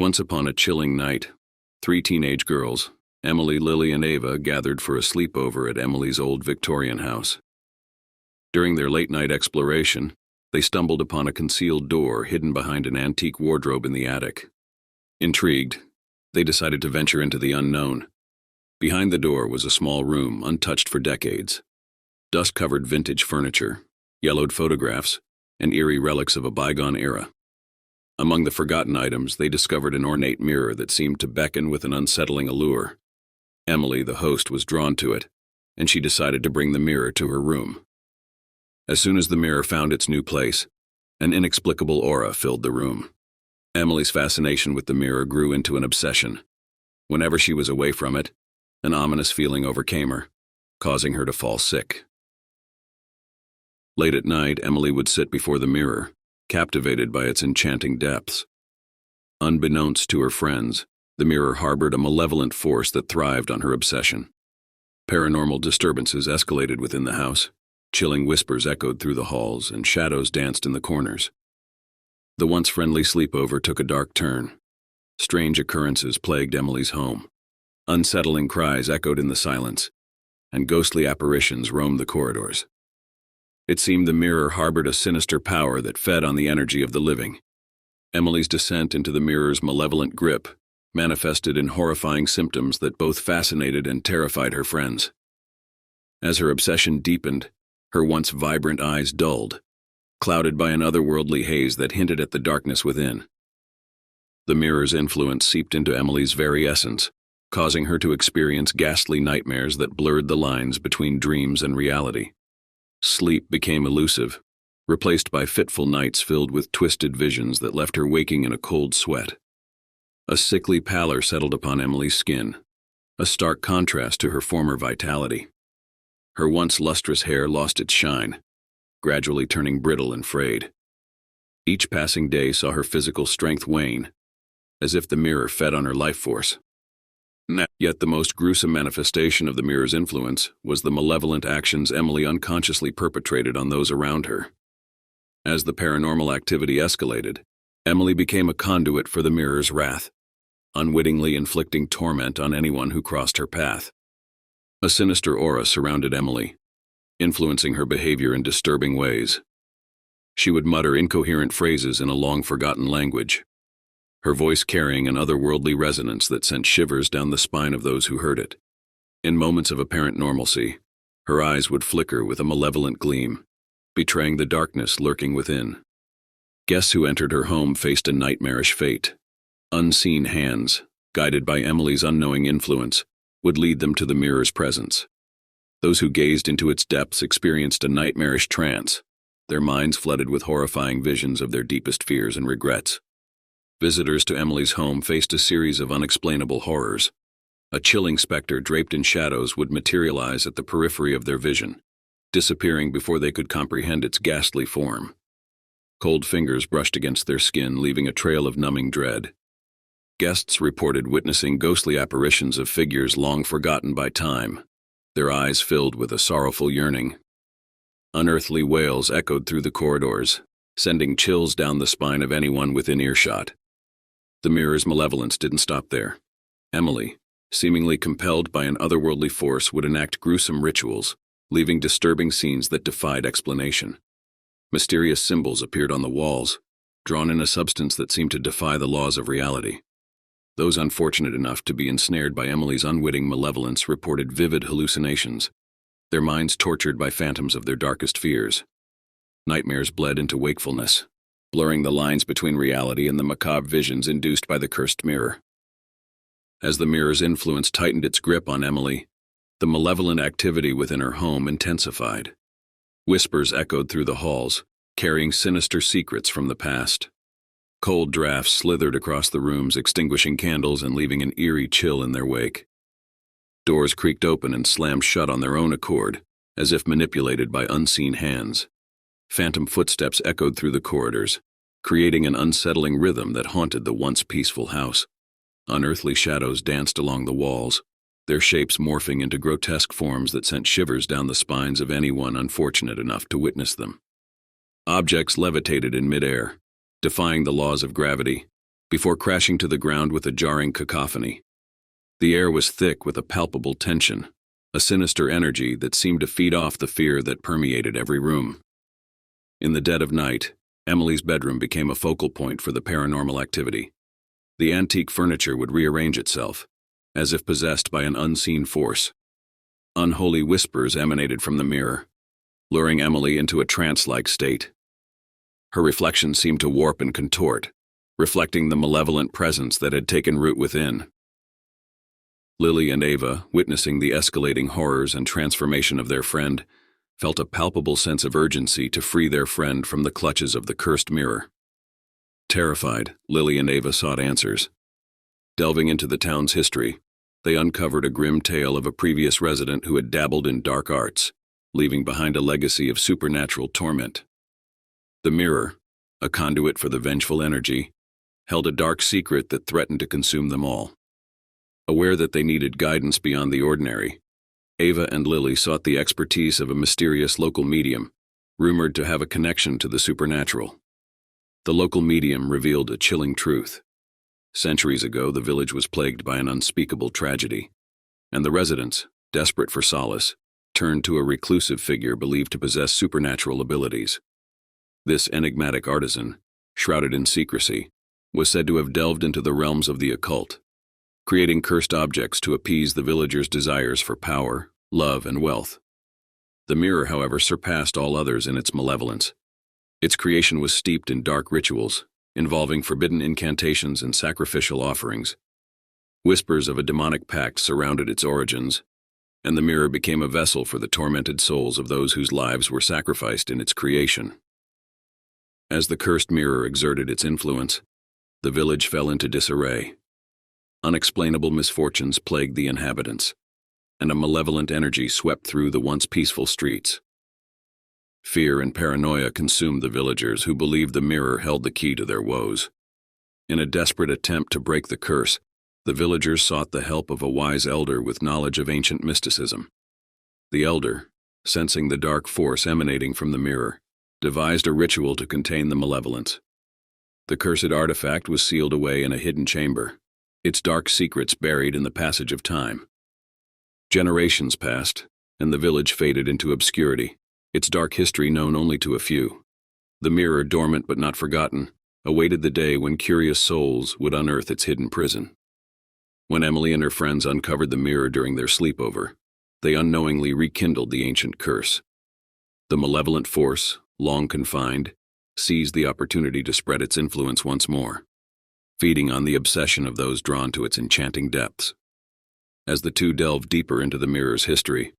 Once upon a chilling night, three teenage girls, Emily, Lily, and Ava, gathered for a sleepover at Emily's old Victorian house. During their late-night exploration, they stumbled upon a concealed door hidden behind an antique wardrobe in the attic. Intrigued, they decided to venture into the unknown. Behind the door was a small room untouched for decades. Dust-covered vintage furniture, yellowed photographs, and eerie relics of a bygone era. Among the forgotten items, they discovered an ornate mirror that seemed to beckon with an unsettling allure. Emily, the host, was drawn to it, and she decided to bring the mirror to her room. As soon as the mirror found its new place, an inexplicable aura filled the room. Emily's fascination with the mirror grew into an obsession. Whenever she was away from it, an ominous feeling overcame her, causing her to fall sick. Late at night, Emily would sit before the mirror, captivated by its enchanting depths. Unbeknownst to her friends, the mirror harbored a malevolent force that thrived on her obsession. Paranormal disturbances escalated within the house. Chilling whispers echoed through the halls, and shadows danced in the corners. The once friendly sleepover took a dark turn. Strange occurrences plagued Emily's home. Unsettling cries echoed in the silence, and ghostly apparitions roamed the corridors. It seemed the mirror harbored a sinister power that fed on the energy of the living. Emily's descent into the mirror's malevolent grip manifested in horrifying symptoms that both fascinated and terrified her friends. As her obsession deepened, her once vibrant eyes dulled, clouded by an otherworldly haze that hinted at the darkness within. The mirror's influence seeped into Emily's very essence, causing her to experience ghastly nightmares that blurred the lines between dreams and reality. Sleep became elusive, replaced by fitful nights filled with twisted visions that left her waking in a cold sweat. A sickly pallor settled upon Emily's skin, a stark contrast to her former vitality. Her once lustrous hair lost its shine, gradually turning brittle and frayed. Each passing day saw her physical strength wane, as if the mirror fed on her life force. Yet the most gruesome manifestation of the mirror's influence was the malevolent actions Emily unconsciously perpetrated on those around her. As the paranormal activity escalated, Emily became a conduit for the mirror's wrath, unwittingly inflicting torment on anyone who crossed her path. A sinister aura surrounded Emily, influencing her behavior in disturbing ways. She would mutter incoherent phrases in a long-forgotten language, her voice carrying an otherworldly resonance that sent shivers down the spine of those who heard it. In moments of apparent normalcy, her eyes would flicker with a malevolent gleam, betraying the darkness lurking within. Guests who entered her home faced a nightmarish fate. Unseen hands, guided by Emily's unknowing influence, would lead them to the mirror's presence. Those who gazed into its depths experienced a nightmarish trance, their minds flooded with horrifying visions of their deepest fears and regrets. Visitors to Emily's home faced a series of unexplainable horrors. A chilling specter draped in shadows would materialize at the periphery of their vision, disappearing before they could comprehend its ghastly form. Cold fingers brushed against their skin, leaving a trail of numbing dread. Guests reported witnessing ghostly apparitions of figures long forgotten by time, their eyes filled with a sorrowful yearning. Unearthly wails echoed through the corridors, sending chills down the spine of anyone within earshot. The mirror's malevolence didn't stop there. Emily, seemingly compelled by an otherworldly force, would enact gruesome rituals, leaving disturbing scenes that defied explanation. Mysterious symbols appeared on the walls, drawn in a substance that seemed to defy the laws of reality. Those unfortunate enough to be ensnared by Emily's unwitting malevolence reported vivid hallucinations, their minds tortured by phantoms of their darkest fears. Nightmares bled into wakefulness, blurring the lines between reality and the macabre visions induced by the cursed mirror. As the mirror's influence tightened its grip on Emily, the malevolent activity within her home intensified. Whispers echoed through the halls, carrying sinister secrets from the past. Cold drafts slithered across the rooms, extinguishing candles and leaving an eerie chill in their wake. Doors creaked open and slammed shut on their own accord, as if manipulated by unseen hands. Phantom footsteps echoed through the corridors, creating an unsettling rhythm that haunted the once peaceful house. Unearthly shadows danced along the walls, their shapes morphing into grotesque forms that sent shivers down the spines of anyone unfortunate enough to witness them. Objects levitated in midair, defying the laws of gravity, before crashing to the ground with a jarring cacophony. The air was thick with a palpable tension, a sinister energy that seemed to feed off the fear that permeated every room. In the dead of night, Emily's bedroom became a focal point for the paranormal activity. The antique furniture would rearrange itself, as if possessed by an unseen force. Unholy whispers emanated from the mirror, luring Emily into a trance-like state. Her reflection seemed to warp and contort, reflecting the malevolent presence that had taken root within. Lily and Ava, witnessing the escalating horrors and transformation of their friend, felt a palpable sense of urgency to free their friend from the clutches of the cursed mirror. Terrified, Lily and Ava sought answers. Delving into the town's history, they uncovered a grim tale of a previous resident who had dabbled in dark arts, leaving behind a legacy of supernatural torment. The mirror, a conduit for the vengeful energy, held a dark secret that threatened to consume them all. Aware that they needed guidance beyond the ordinary, Ava and Lily sought the expertise of a mysterious local medium, rumored to have a connection to the supernatural. The local medium revealed a chilling truth. Centuries ago, the village was plagued by an unspeakable tragedy, and the residents, desperate for solace, turned to a reclusive figure believed to possess supernatural abilities. This enigmatic artisan, shrouded in secrecy, was said to have delved into the realms of the occult, creating cursed objects to appease the villagers' desires for power, love, and wealth. The mirror, however, surpassed all others in its malevolence. Its creation was steeped in dark rituals, involving forbidden incantations and sacrificial offerings. Whispers of a demonic pact surrounded its origins, and the mirror became a vessel for the tormented souls of those whose lives were sacrificed in its creation. As the cursed mirror exerted its influence, the village fell into disarray. Unexplainable misfortunes plagued the inhabitants, and a malevolent energy swept through the once peaceful streets. Fear and paranoia consumed the villagers who believed the mirror held the key to their woes. In a desperate attempt to break the curse, the villagers sought the help of a wise elder with knowledge of ancient mysticism. The elder, sensing the dark force emanating from the mirror, devised a ritual to contain the malevolence. The cursed artifact was sealed away in a hidden chamber, its dark secrets buried in the passage of time. Generations passed, and the village faded into obscurity, its dark history known only to a few. The mirror, dormant but not forgotten, awaited the day when curious souls would unearth its hidden prison. When Emily and her friends uncovered the mirror during their sleepover, they unknowingly rekindled the ancient curse. The malevolent force, long confined, seized the opportunity to spread its influence once more, feeding on the obsession of those drawn to its enchanting depths. As the two delved deeper into the mirror's history,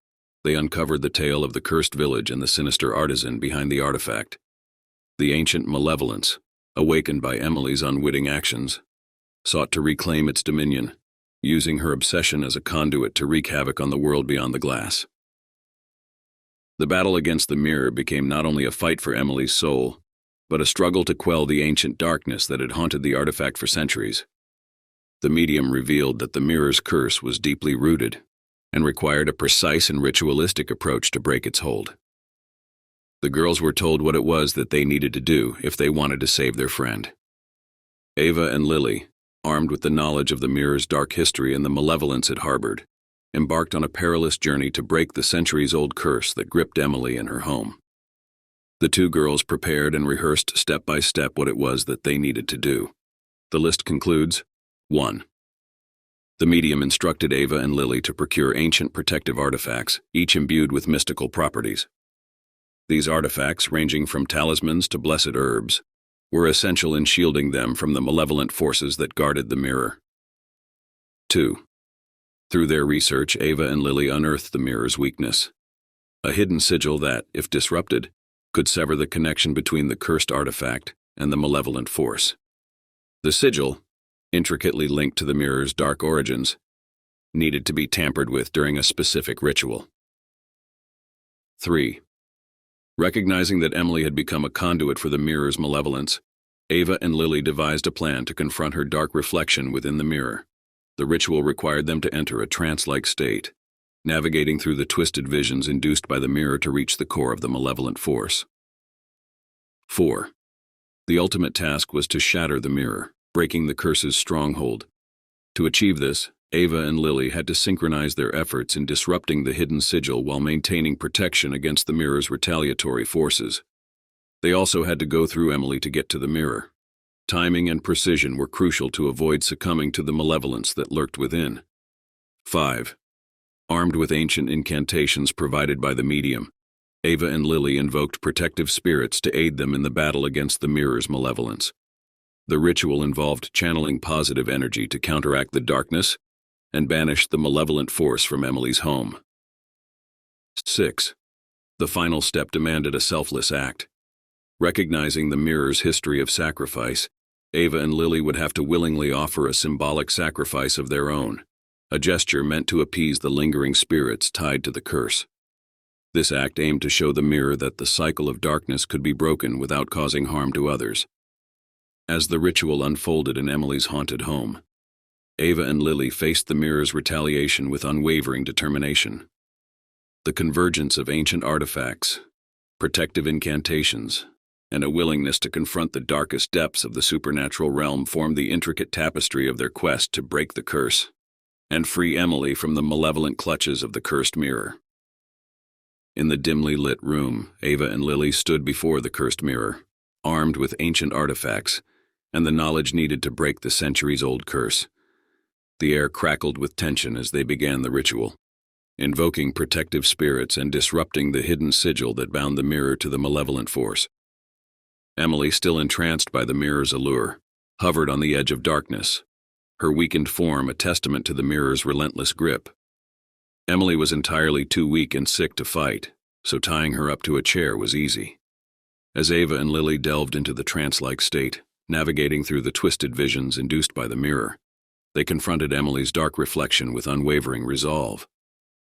they uncovered the tale of the cursed village and the sinister artisan behind the artifact. The ancient malevolence, awakened by Emily's unwitting actions, sought to reclaim its dominion, using her obsession as a conduit to wreak havoc on the world beyond the glass. The battle against the mirror became not only a fight for Emily's soul, but a struggle to quell the ancient darkness that had haunted the artifact for centuries. The medium revealed that the mirror's curse was deeply rooted and required a precise and ritualistic approach to break its hold. The girls were told what it was that they needed to do if they wanted to save their friend. Ava and Lily, armed with the knowledge of the mirror's dark history and the malevolence it harbored, embarked on a perilous journey to break the centuries-old curse that gripped Emily and her home. The two girls prepared and rehearsed step by step what it was that they needed to do. The list concludes: 1. The medium instructed Ava and Lily to procure ancient protective artifacts, each imbued with mystical properties. These artifacts, ranging from talismans to blessed herbs, were essential in shielding them from the malevolent forces that guarded the mirror. 2. Through their research, Ava and Lily unearthed the mirror's weakness, a hidden sigil that, if disrupted, could sever the connection between the cursed artifact and the malevolent force. The sigil, intricately linked to the mirror's dark origins, needed to be tampered with during a specific ritual. 3. Recognizing that Emily had become a conduit for the mirror's malevolence, Ava and Lily devised a plan to confront her dark reflection within the mirror. The ritual required them to enter a trance-like state, navigating through the twisted visions induced by the mirror to reach the core of the malevolent force. 4. The ultimate task was to shatter the mirror, breaking the curse's stronghold. To achieve this, Ava and Lily had to synchronize their efforts in disrupting the hidden sigil while maintaining protection against the mirror's retaliatory forces. They also had to go through Emily to get to the mirror. Timing and precision were crucial to avoid succumbing to the malevolence that lurked within. 5. Armed with ancient incantations provided by the medium, Ava and Lily invoked protective spirits to aid them in the battle against the mirror's malevolence. The ritual involved channeling positive energy to counteract the darkness and banish the malevolent force from Emily's home. 6. The final step demanded a selfless act. Recognizing the mirror's history of sacrifice, Ava and Lily would have to willingly offer a symbolic sacrifice of their own, a gesture meant to appease the lingering spirits tied to the curse. This act aimed to show the mirror that the cycle of darkness could be broken without causing harm to others. As the ritual unfolded in Emily's haunted home, Ava and Lily faced the mirror's retaliation with unwavering determination. The convergence of ancient artifacts, protective incantations, and a willingness to confront the darkest depths of the supernatural realm formed the intricate tapestry of their quest to break the curse and free Emily from the malevolent clutches of the cursed mirror. In the dimly lit room, Ava and Lily stood before the cursed mirror, armed with ancient artifacts and the knowledge needed to break the centuries-old curse. The air crackled with tension as they began the ritual, invoking protective spirits and disrupting the hidden sigil that bound the mirror to the malevolent force. Emily, still entranced by the mirror's allure, hovered on the edge of darkness, her weakened form a testament to the mirror's relentless grip. Emily was entirely too weak and sick to fight, so tying her up to a chair was easy. As Ava and Lily delved into the trance-like state, navigating through the twisted visions induced by the mirror, they confronted Emily's dark reflection with unwavering resolve.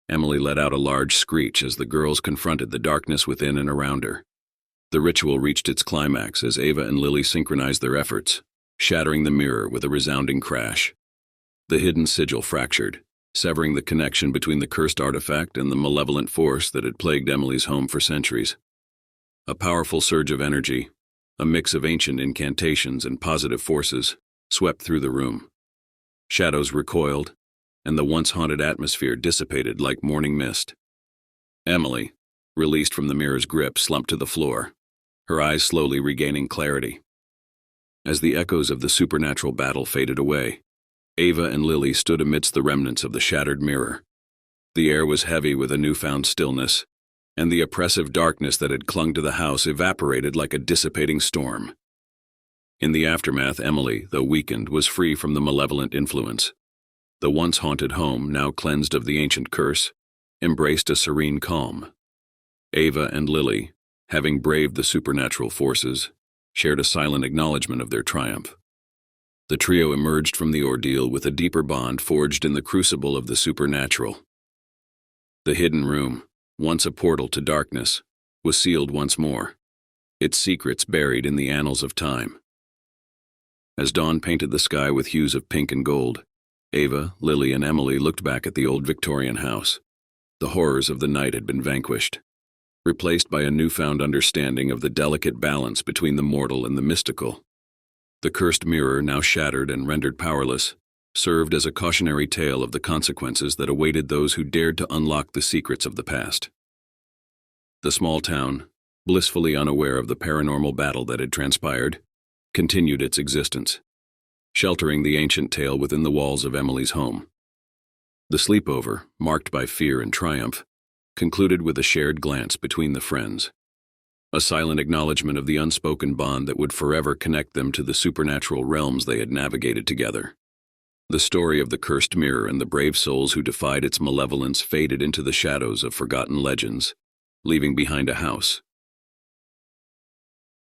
Emily let out a large screech as the girls confronted the darkness within and around her. The ritual reached its climax as Ava and Lily synchronized their efforts, shattering the mirror with a resounding crash. The hidden sigil fractured, severing the connection between the cursed artifact and the malevolent force that had plagued Emily's home for centuries. A powerful surge of energy, a mix of ancient incantations and positive forces, swept through the room. Shadows recoiled, and the once haunted atmosphere dissipated like morning mist. Emily, released from the mirror's grip, slumped to the floor, her eyes slowly regaining clarity. As the echoes of the supernatural battle faded away, Ava and Lily stood amidst the remnants of the shattered mirror. The air was heavy with a newfound stillness, and the oppressive darkness that had clung to the house evaporated like a dissipating storm. In the aftermath, Emily, though weakened, was free from the malevolent influence. The once haunted home, now cleansed of the ancient curse, embraced a serene calm. Ava and Lily, having braved the supernatural forces, shared a silent acknowledgement of their triumph. The trio emerged from the ordeal with a deeper bond forged in the crucible of the supernatural. The hidden room, once a portal to darkness, was sealed once more, its secrets buried in the annals of time. As dawn painted the sky with hues of pink and gold, Ava, Lily, and Emily looked back at the old Victorian house. The horrors of the night had been vanquished, replaced by a newfound understanding of the delicate balance between the mortal and the mystical. The cursed mirror, now shattered and rendered powerless, served as a cautionary tale of the consequences that awaited those who dared to unlock the secrets of the past. The small town, blissfully unaware of the paranormal battle that had transpired, continued its existence, sheltering the ancient tale within the walls of Emily's home. The sleepover, marked by fear and triumph, concluded with a shared glance between the friends, a silent acknowledgement of the unspoken bond that would forever connect them to the supernatural realms they had navigated together. The story of the cursed mirror and the brave souls who defied its malevolence faded into the shadows of forgotten legends, leaving behind a house